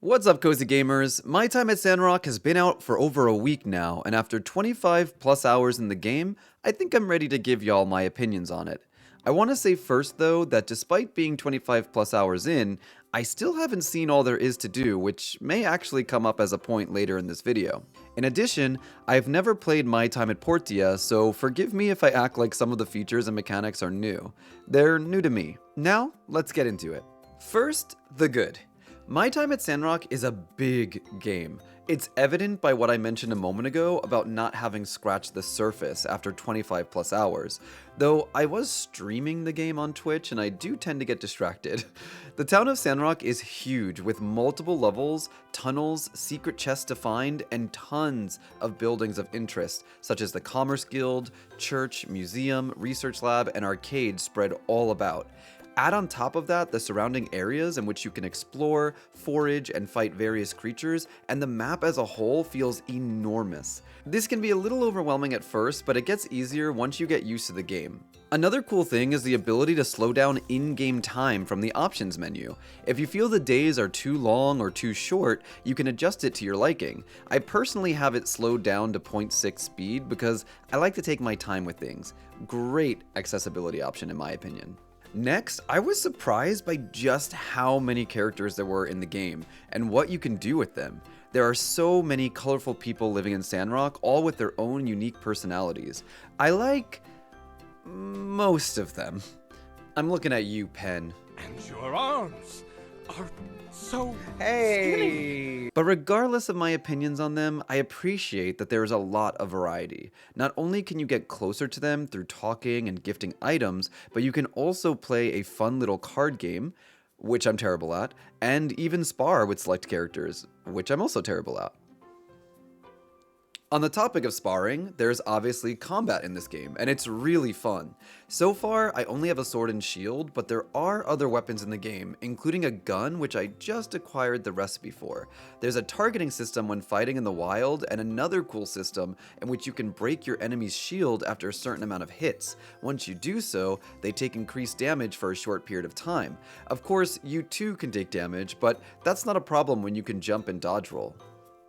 What's up, cozy gamers? My time at Sandrock has been out for over a week now, and after 25 plus hours in the game, I think I'm ready to give y'all my opinions on it. I want to say first though that despite being 25 plus hours in, I still haven't seen all there is to do, which may actually come up as a point later in this video. In addition, I've never played my time at Portia, so forgive me if I act like some of the features and mechanics are new. They're new to me. Now, let's get into it. First, the good. My time at Sandrock is a big game. It's evident by what I mentioned a moment ago about not having scratched the surface after 25 plus hours, though I was streaming the game on Twitch and I do tend to get distracted. The town of Sandrock is huge with multiple levels, tunnels, secret chests to find, and tons of buildings of interest, such as the Commerce Guild, church, museum, research lab, and arcade spread all about. Add on top of that the surrounding areas in which you can explore, forage, and fight various creatures, and the map as a whole feels enormous. This can be a little overwhelming at first, but it gets easier once you get used to the game. Another cool thing is the ability to slow down in-game time from the options menu. If you feel the days are too long or too short, you can adjust it to your liking. I personally have it slowed down to 0.6 speed because I like to take my time with things. Great accessibility option in my opinion. Next, I was surprised by just how many characters there were in the game, and what you can do with them. There are so many colorful people living in Sandrock, all with their own unique personalities. I like most of them. I'm looking at you, Pen. And your arms are so Hey! But regardless of my opinions on them, I appreciate that there is a lot of variety. Not only can you get closer to them through talking and gifting items, but you can also play a fun little card game, which I'm terrible at, and even spar with select characters, which I'm also terrible at. On the topic of sparring, there's obviously combat in this game, and it's really fun. So far, I only have a sword and shield, but there are other weapons in the game, including a gun which I just acquired the recipe for. There's a targeting system when fighting in the wild, and another cool system in which you can break your enemy's shield after a certain amount of hits. Once you do so, they take increased damage for a short period of time. Of course, you too can take damage, but that's not a problem when you can jump and dodge roll.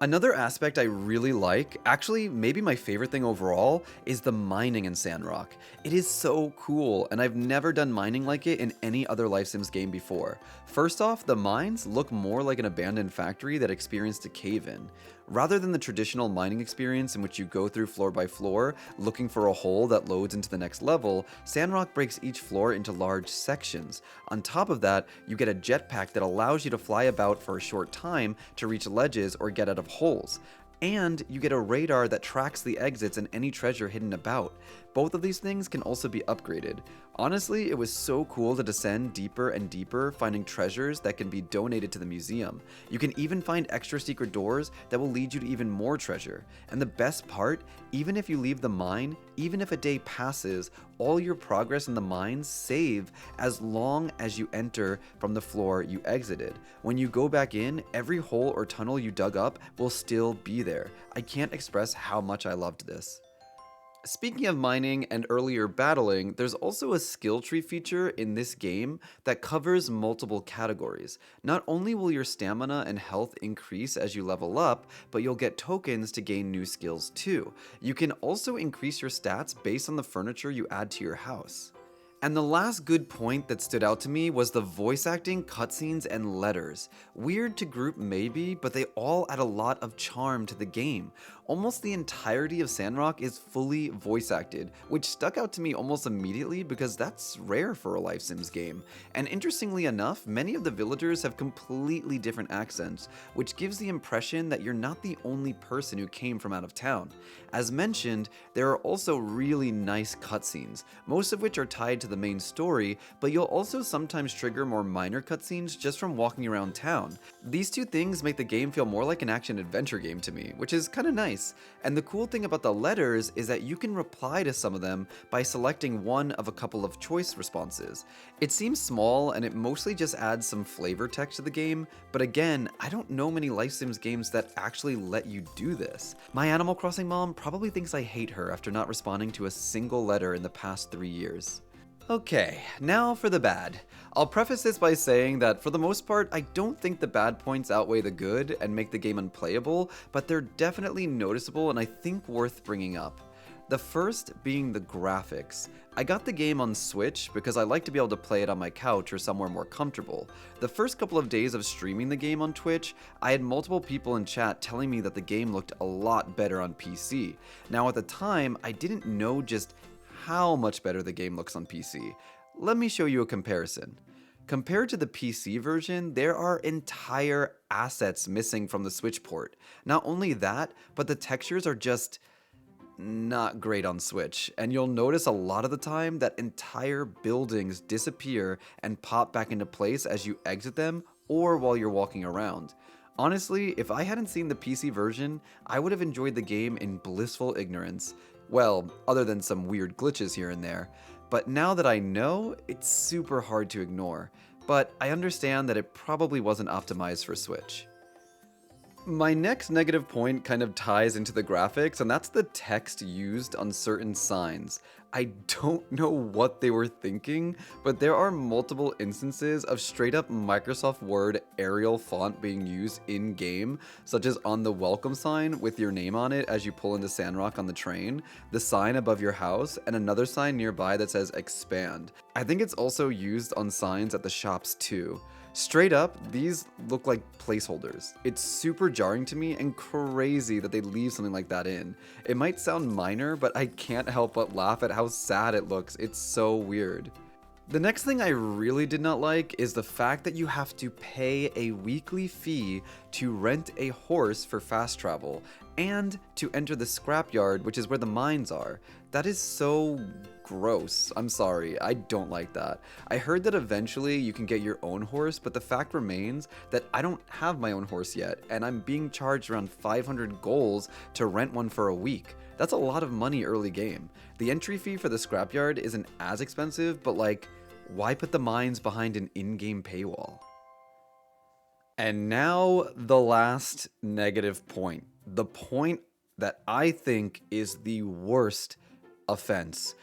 Another aspect I really like, actually maybe my favorite thing overall, is the mining in Sandrock. It is so cool, and I've never done mining like it in any other Life Sims game before. First off, the mines look more like an abandoned factory that experienced a cave-in. Rather than the traditional mining experience in which you go through floor by floor, looking for a hole that loads into the next level, Sandrock breaks each floor into large sections. On top of that, you get a jetpack that allows you to fly about for a short time to reach ledges or get out of holes. And you get a radar that tracks the exits and any treasure hidden about. Both of these things can also be upgraded. Honestly, it was so cool to descend deeper and deeper, finding treasures that can be donated to the museum. You can even find extra secret doors that will lead you to even more treasure. And the best part, even if you leave the mine, even if a day passes, all your progress in the mines save as long as you enter from the floor you exited. When you go back in, every hole or tunnel you dug up will still be there. I can't express how much I loved this. Speaking of mining and earlier battling, there's also a skill tree feature in this game that covers multiple categories. Not only will your stamina and health increase as you level up, but you'll get tokens to gain new skills too. You can also increase your stats based on the furniture you add to your house. And the last good point that stood out to me was the voice acting, cutscenes, and letters. Weird to group maybe, but they all add a lot of charm to the game. Almost the entirety of Sandrock is fully voice acted, which stuck out to me almost immediately because that's rare for a Life Sims game. And interestingly enough, many of the villagers have completely different accents, which gives the impression that you're not the only person who came from out of town. As mentioned, there are also really nice cutscenes, most of which are tied to the main story, but you'll also sometimes trigger more minor cutscenes just from walking around town. These two things make the game feel more like an action-adventure game to me, which is kinda nice. And the cool thing about the letters is that you can reply to some of them by selecting one of a couple of choice responses. It seems small and it mostly just adds some flavor text to the game, but again, I don't know many Life Sims games that actually let you do this. My Animal Crossing mom probably thinks I hate her after not responding to a single letter in the past 3 years. Okay, now for the bad. I'll preface this by saying that for the most part, I don't think the bad points outweigh the good and make the game unplayable, but they're definitely noticeable and I think worth bringing up. The first being the graphics. I got the game on Switch because I like to be able to play it on my couch or somewhere more comfortable. The first couple of days of streaming the game on Twitch, I had multiple people in chat telling me that the game looked a lot better on PC. Now at the time, I didn't know just how much better the game looks on PC. Let me show you a comparison. Compared to the PC version, there are entire assets missing from the Switch port. Not only that, but the textures are just not great on Switch, and you'll notice a lot of the time that entire buildings disappear and pop back into place as you exit them or while you're walking around. Honestly, if I hadn't seen the PC version, I would have enjoyed the game in blissful ignorance. Well, other than some weird glitches here and there. But now that I know, it's super hard to ignore. But I understand that it probably wasn't optimized for Switch. My next negative point kind of ties into the graphics, and that's the text used on certain signs. I don't know what they were thinking, but there are multiple instances of straight up Microsoft Word Arial font being used in-game, such as on the welcome sign with your name on it as you pull into Sandrock on the train, the sign above your house, and another sign nearby that says expand. I think it's also used on signs at the shops too. Straight up, these look like placeholders. It's super jarring to me and crazy that they leave something like that in. It might sound minor, but I can't help but laugh at how sad it looks. It's so weird. The next thing I really did not like is the fact that you have to pay a weekly fee to rent a horse for fast travel and to enter the scrapyard, which is where the mines are. That is so gross. I'm sorry, I don't like that. I heard that eventually you can get your own horse, but the fact remains that I don't have my own horse yet, and I'm being charged around 500 goals to rent one for a week. That's a lot of money early game. The entry fee for the scrapyard isn't as expensive, but like, why put the mines behind an in-game paywall? And now the last negative point. The point that I think is the worst offense.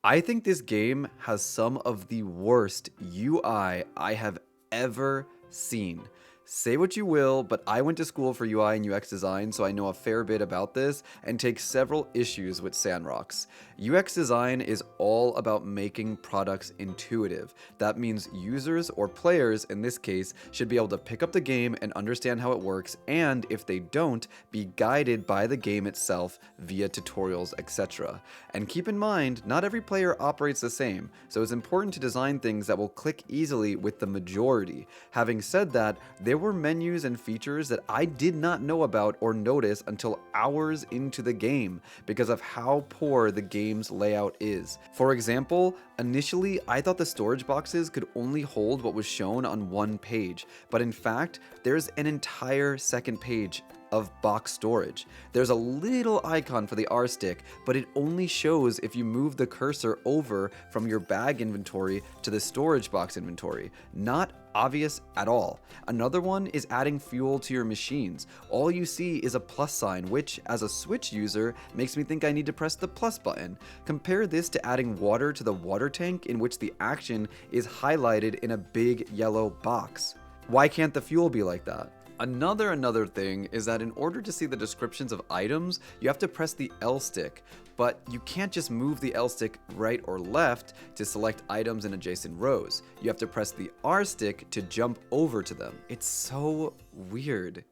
I think this game has some of the worst UI I have ever seen. Say what you will, but I went to school for UI and UX design, so I know a fair bit about this and take several issues with Sandrock's. UX design is all about making products intuitive. That means users, or players in this case, should be able to pick up the game and understand how it works, and if they don't, be guided by the game itself via tutorials, etc. And keep in mind, not every player operates the same, so it's important to design things that will click easily with the majority. Having said that, there were menus and features that I did not know about or notice until hours into the game because of how poor the game's layout is. For example, initially I thought the storage boxes could only hold what was shown on one page, but in fact, there's an entire second page of box storage. There's a little icon for the R stick, but it only shows if you move the cursor over from your bag inventory to the storage box inventory. Not obvious at all. Another one is adding fuel to your machines. All you see is a plus sign, which as a Switch user makes me think I need to press the plus button. Compare this to adding water to the water tank, in which the action is highlighted in a big yellow box. Why can't the fuel be like that? Another thing is that in order to see the descriptions of items, you have to press the L stick, but you can't just move the L stick right or left to select items in adjacent rows. You have to press the R stick to jump over to them. It's so weird.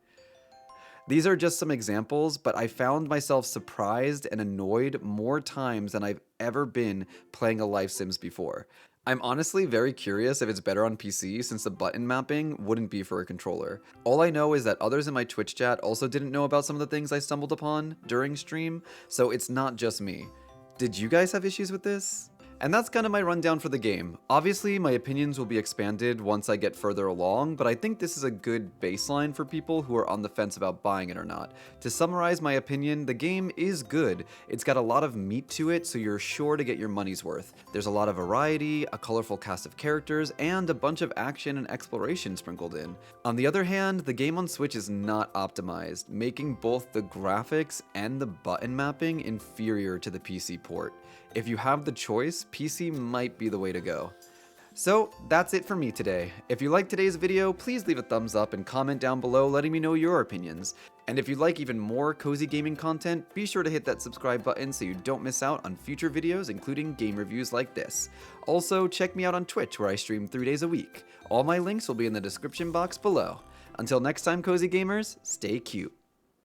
These are just some examples, but I found myself surprised and annoyed more times than I've ever been playing a Life Sims before. I'm honestly very curious if it's better on PC, since the button mapping wouldn't be for a controller. All I know is that others in my Twitch chat also didn't know about some of the things I stumbled upon during stream, so it's not just me. Did you guys have issues with this? And that's kind of my rundown for the game. Obviously, my opinions will be expanded once I get further along, but I think this is a good baseline for people who are on the fence about buying it or not. To summarize my opinion, the game is good. It's got a lot of meat to it, so you're sure to get your money's worth. There's a lot of variety, a colorful cast of characters, and a bunch of action and exploration sprinkled in. On the other hand, the game on Switch is not optimized, making both the graphics and the button mapping inferior to the PC port. If you have the choice case, PC might be the way to go. So that's it for me today. If you liked today's video, please leave a thumbs up and comment down below letting me know your opinions. And if you'd like even more cozy gaming content, be sure to hit that subscribe button so you don't miss out on future videos including game reviews like this. Also, check me out on Twitch where I stream 3 days a week. All my links will be in the description box below. Until next time, cozy gamers, stay cute.